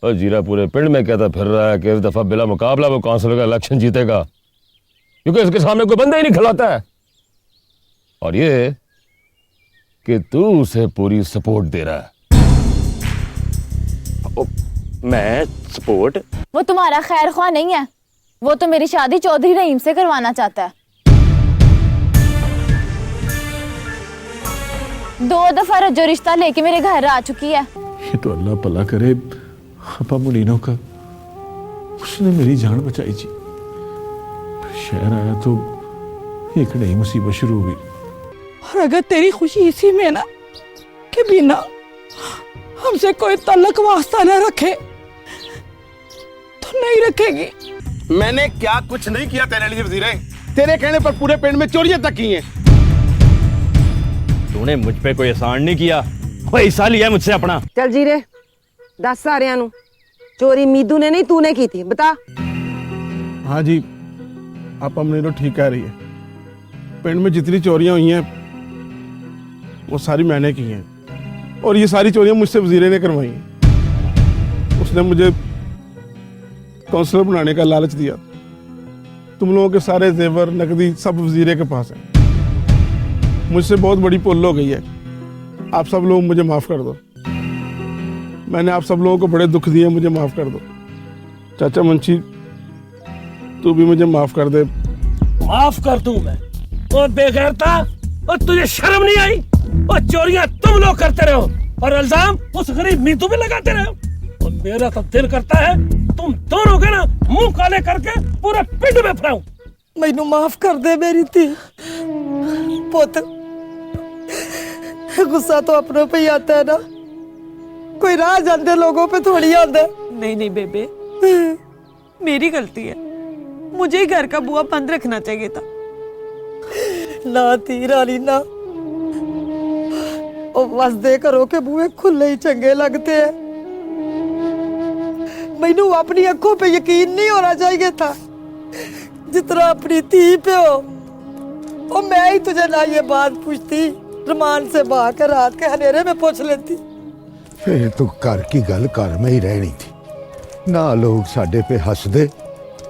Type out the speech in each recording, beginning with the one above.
और जीरा पूरे पिंड में कहता फिर रहा है कि इस दफा बिला मुकाबला वो काउंसिलर का इलेक्शन जीतेगा, क्योंकि इसके सामने कोई बंदा ही नहीं खिलाता है। और ये कि तू उसे पूरी सपोर्ट दे रहा है। मैं सपोर्ट? वो तुम्हारा खैर ख्वाह नहीं है, वो तो मेरी शादी चौधरी रहीम से करवाना चाहता है। 2 दफा रज्जो रिश्ता लेके मेरे घर आ चुकी है। ये तो अल्लाह भला करे अपा मुनीनो का, उसने मेरी जान बचाई जी। शहर आया तो एक नई मुसीबत शुरू हो गई। और अगर तेरी खुशी इसी में ना कि बिना हमसे कोई तल्लक वास्ता न रखे तो नहीं रखेगी। मैंने क्या कुछ नहीं किया तेरे लिए वजीरे, तेरे कहने पर पूरे पिंड में चोरियां तक की हैं। तूने मुझ पे कोई एहसान नहीं किया, कोई हिस्सा लिया मुझसे अपना। चल जीरे दस सारियां नु चोरी मीदू ने नहीं तूने की थी, बता। हाँ जी, आप हमने तो ठीक कह रही है। पिंड में जितनी चोरियां हुई हैं वो सारी मैंने की हैं, और ये सारी चोरियां मुझसे वजीरे ने करवाई हैं। उसने मुझे काउंसलर बनाने का लालच दिया। तुम लोगों के सारे जेवर नकदी सब वजीरे के पास है। मुझसे बहुत बड़ी पुल हो गई है, आप सब लोग मुझे माफ कर दो। मैंने आप सब लोगों को बड़े दुख दिए, मुझे माफ कर दो। चाचा मुंशी तू भी मुझे माफ कर दे। माफ कर दूं मैं? और बेगैरता, और तुझे शर्म नहीं आई? और चोरियां तुम लोग करते रहो और इल्जाम उस गरीब मीतू पे लगाते रहो। और मेरा तो दिल करता है तुम दोनों के ना मुंह काले करके पूरे पिंड में फैलाऊं। मैनू माफ कर दे मेरी थी पुत, गुस्सा तो अपनों पे ही आता है ना, कोई राह जाते लोगों पे थोड़ी आता है। नहीं नहीं बेबे, मेरी गलती है, मुझे ही घर का बुआ बंद रखना चाहिए था। ना थी रानी ना, और वसदे घरों के बुए खुले ही चंगे लगते हैं। मैनू अपनी आंखों पे यकीन नहीं होना चाहिए था जितना अपनी धी पे हो। और मैं ही तुझे ना ये बात पूछती, रमान से बहाकर रात के अंधेरे में पूछ लेती। फिर तो घर की गल घर में ही रहनी थी, ना लोग साडे पे हंसदे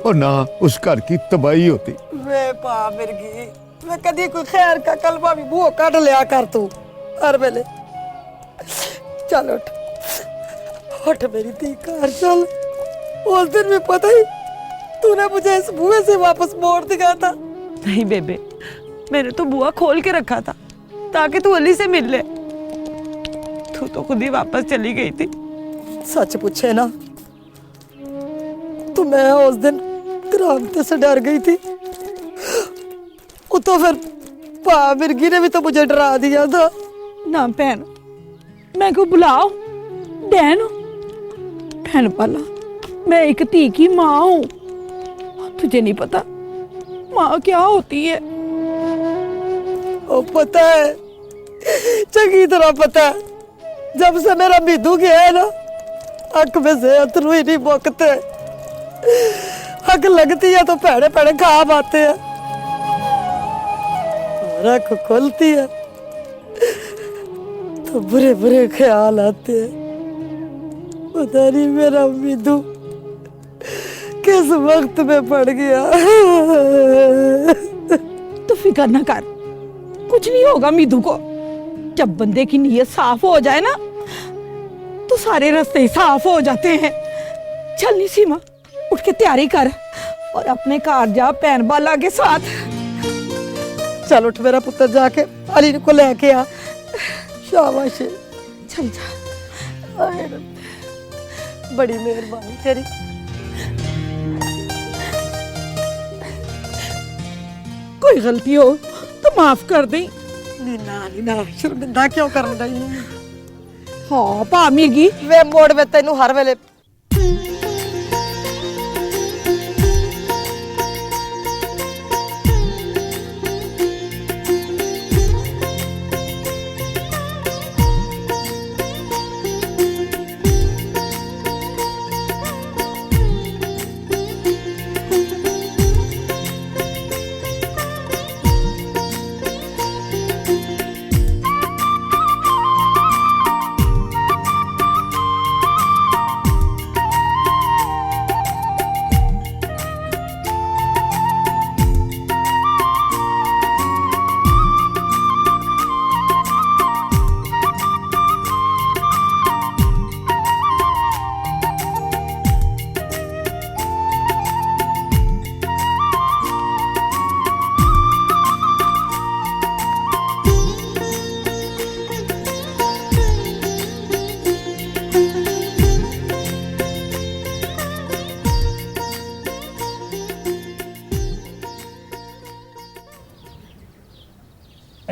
और ना उस घर की तबाही होती। वे पा मिर्गी, मैं कदी कोई खैर का कलमा भी मुंह काट लिया कर तू हर वेले। चल उठ उठ मेरी धी घर चल। उस दिन भी पता ही तूने मुझे इस बुए से वापस मोड़ दिया था। नहीं बेबे, मैंने तो बुआ खोल के रखा था ताकि तू अली से मिल ले। तू तो खुद ही वापस चली गई थी। सच पूछे ना तो मैं उस दिन क्रांति से डर गई थी। वो तो फिर पा मिर्गी ने भी तो मुझे डरा दिया था ना। बहन मैं को बुलाओ, बहन बहन पाला, मैं एक धी की माँ हूँ। तुझे नहीं पता माँ क्या होती है? ओ पता है, चंगी तरह पता है। जब से मेरा मीदू गया है ना, अख में से अथरू ही नहीं मुकते। अख लगती है तो पैड़े पैड़े खाब आते हैं, और अख खुलती है तो बुरे बुरे ख्याल आते हैं। पता नहीं मेरा मीदू किस वक्त में पड़ गया। तो फिक्र न कर, कुछ नहीं होगा मीदू को। जब बंदे की नीयत साफ हो जाए ना तो सारे रास्ते साफ हो जाते हैं। चल नी सीमा, उठ के तैयारी कर और अपने घर जा भैन बाला के साथ। चल उठ मेरा पुत्र, जाके अली को लेके आ। शाबाश, चल जा। बड़ी मेहरबानी तेरी। कोई गलती हो तो माफ कर दे। नीना शर्मिंदा क्यों कर रही? हाँ पा मिर्गी, वे मोड़ में तेनू हर वेले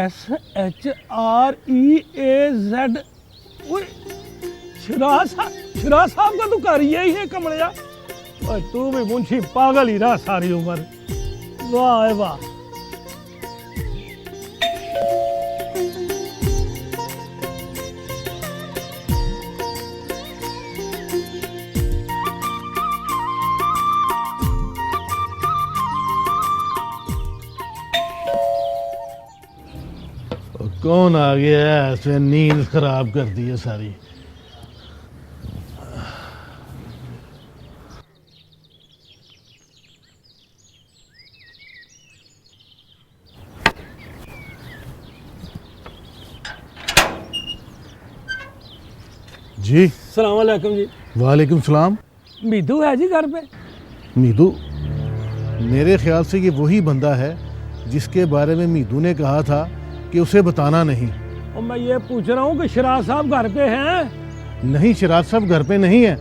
SHREAZ। शिराज साहब का तो घर यही है कमलिया। और तू भी मुंशी पागल ही रहा सारी उम्र। वाह वाह। कौन आ गया है? ऐसे नींद खराब कर दी है सारी। जी सलाम अलैकुम जी। वालेकुम सलाम। मीदू है जी घर पे? मीदू? मेरे ख्याल से ये वही बंदा है जिसके बारे में मीदू ने कहा था कि उसे बताना नहीं। और मैं ये पूछ रहा हूँ कि शिराज साहब घर पे हैं? नहीं, शिराज साहब घर पे नहीं है।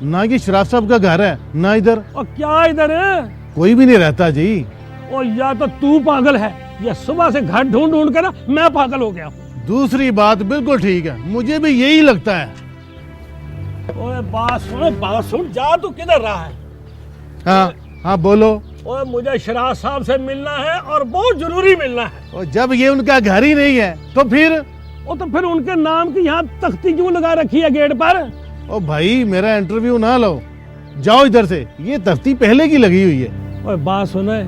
ना ये शिराज साहब का घर है ना इधर। और क्या इधर है? कोई भी नहीं रहता जी। और या तो तू पागल है या सुबह से घर ढूंढ ढूंढ कर ना मैं पागल हो गया हूँ। दूसरी बात बिल्कुल ठीक है, मुझे भी यही लगता है। ओए बात सुन, जा तू किधर रहा है? हाँ हाँ बोलो। ओए मुझे शिराज साहब से मिलना है और बहुत जरूरी मिलना है। और जब ये उनका घर ही नहीं है तो फिर? तो फिर उनके नाम की यहाँ तख्ती क्यों लगा रखी है गेट पर? ओ भाई, मेरा इंटरव्यू ना लो, जाओ इधर से। ये तख्ती पहले की लगी हुई है। ओए बात सुने,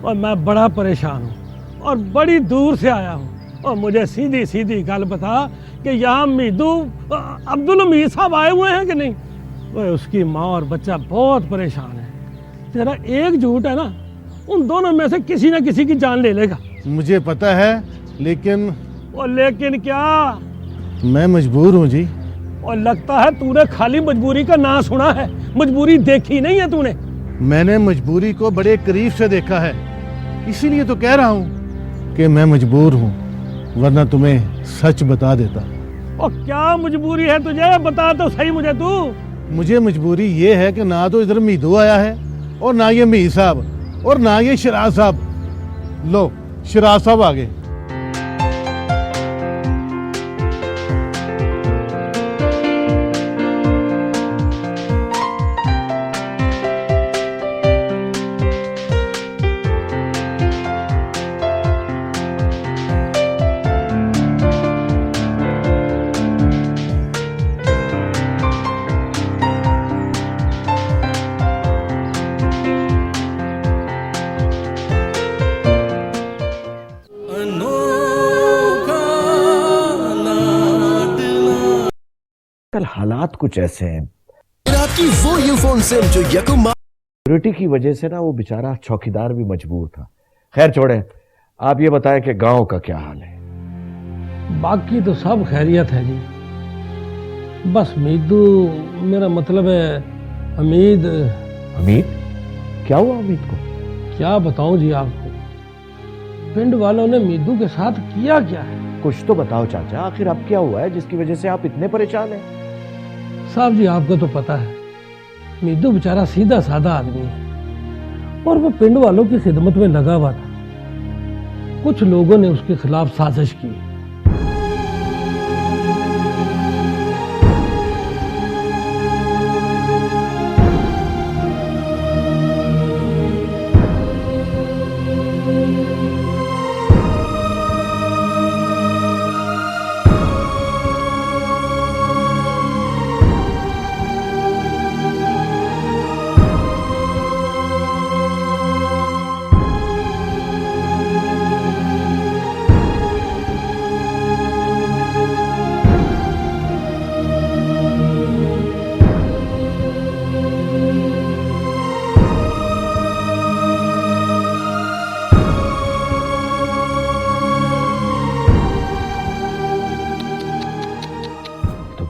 और मैं बड़ा परेशान हूँ और बड़ी दूर से आया हूँ। और मुझे सीधी सीधी गल बता कि यहाँ मीदू अब्दुल हमीद साहब आए हुए हैं कि नहीं? ओए उसकी माँ और बच्चा बहुत परेशान है। तेरा एक झूठ है ना, उन दोनों में से किसी ना किसी की जान ले लेगा। मुझे पता है, लेकिन और लेकिन क्या? मैं मजबूर हूँ जी। और लगता है तूने खाली मजबूरी का नाम सुना है, मजबूरी देखी नहीं है तूने। मैंने मजबूरी को बड़े करीब से देखा है, इसीलिए तो कह रहा हूँ कि मैं मजबूर हूँ, वरना तुम्हें सच बता देता। और क्या मजबूरी है तुझे? बता तो सही मुझे तू। मुझे मजबूरी ये है कि ना तो इधर मीदू आया है और ना ये मीर साहब और ना ये शिराज साहब। लो, शिराज साहब आ गए। कल हालात कुछ ऐसे हैं। वो यूफोन सिम जो सिक्योरिटी की वजह से ना वो बेचारा चौकीदार भी मजबूर था। खैर छोड़े, आप ये बताएं कि गांव का क्या हाल है? बाकी तो सब खैरियत है जी। बस मीदू, मेरा मतलब है हमीद। हमीद? क्या हुआ हमीद को? क्या बताऊं जी आपको, पिंड वालों ने मीदू के साथ किया क्या है? कुछ तो बताओ चाचा, आखिर अब क्या हुआ है जिसकी वजह से आप इतने परेशान हैं? साहब जी आपको तो पता है, मीदू बेचारा सीधा साधा आदमी है और वो पिंड वालों की खिदमत में लगा हुआ था। कुछ लोगों ने उसके खिलाफ साजिश की।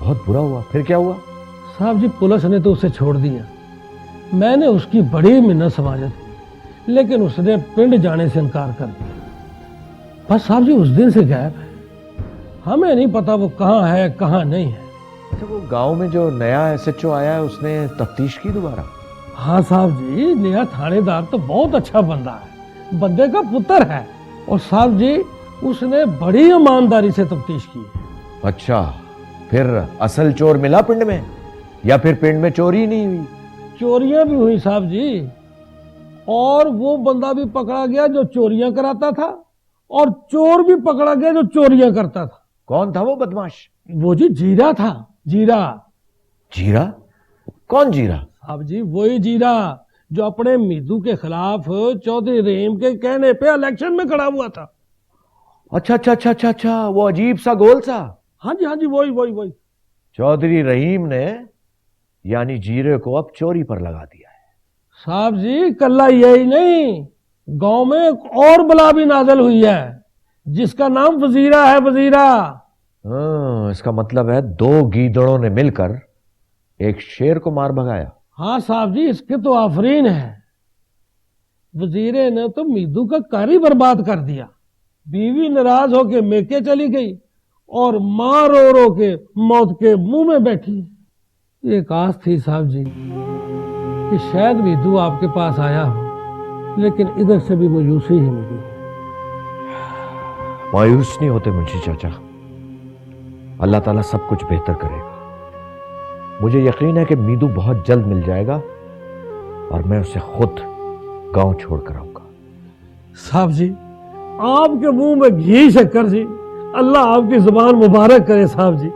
बहुत बुरा हुआ। फिर क्या हुआ? साहब जी पुलिस ने तो उसे छोड़ दिया। मैंने उसकी बड़ी मिन्नत समझी थी, लेकिन उसने पिंड जाने से इनकार कर दिया। बस साहब जी उस दिन से गायब है। हमें नहीं पता वो कहाँ है कहाँ नहीं है। अच्छा, वो गांव में जो नया SHO आया है उसने तफ्तीश की दोबारा? हाँ साहब जी, नया थानेदार तो बहुत अच्छा बंदा है, बंदे का पुत्र है। और साहब जी उसने बड़ी ईमानदारी से तफ्तीश की है। अच्छा, फिर असल चोर मिला पिंड में, या फिर पिंड में चोरी नहीं हुई? चोरियां भी हुई साहब जी, और वो बंदा भी पकड़ा गया जो चोरियां कराता था, और चोर भी पकड़ा गया जो चोरियां करता था। कौन था वो बदमाश? वो जी जीरा था। जीरा। जीरा? कौन जीरा? साहब जी वही जीरा जो अपने मीदू के खिलाफ चौधरी रहीम के कहने पे इलेक्शन में खड़ा हुआ था। अच्छा अच्छा अच्छा अच्छा अच्छा, वो अजीब सा गोल सा। हाँ जी वही वही वही। चौधरी रहीम ने यानी जीरे को अब चोरी पर लगा दिया है। साहब जी कल्ला यही नहीं, गांव में एक और बला भी नाजल हुई है जिसका नाम वजीरा है। वजीरा। इसका मतलब है 2 गीदड़ों ने मिलकर एक शेर को मार भगाया। हाँ साहब जी, इसके तो आफरीन है। वजीरे ने तो मीदू का कार ही बर्बाद कर दिया। बीवी नाराज होके मेके चली गई और मां रो रो के मौत के मुंह में बैठी। एक आस थी साहब जी कि शायद मीदू आपके पास आया हो, लेकिन इधर से भी मायूसी ही मिली। मायूस नहीं होते मुंशी चाचा, अल्लाह ताला सब कुछ बेहतर करेगा। मुझे यकीन है कि मीदू बहुत जल्द मिल जाएगा और मैं उसे खुद गांव छोड़कर आऊंगा। साहब जी आपके मुंह में घी शक्कर जी, अल्लाह आपकी जुबान मुबारक करे साहब जी।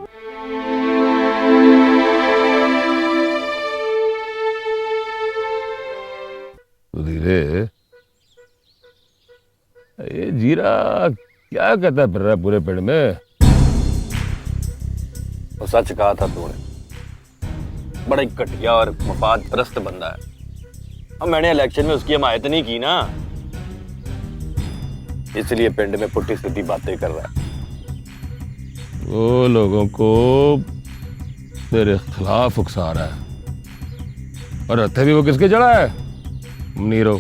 धीरे ये जीरा क्या कहता फिर रहा है पूरे पेड़ में? वो सच कहा था तूने, बड़ा ही घटिया और मफाद परस्त बंदा है। अब मैंने इलेक्शन में उसकी हिमायत नहीं की ना, इसलिए पिंड में पुट्टी सीधी बातें कर रहा है। वो लोगों को तेरे खिलाफ उकसा रहा है, और हथे भी वो किसके चढ़ा है? मुनीरो।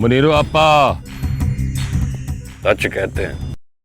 मुनीरो आपा। सच कहते हैं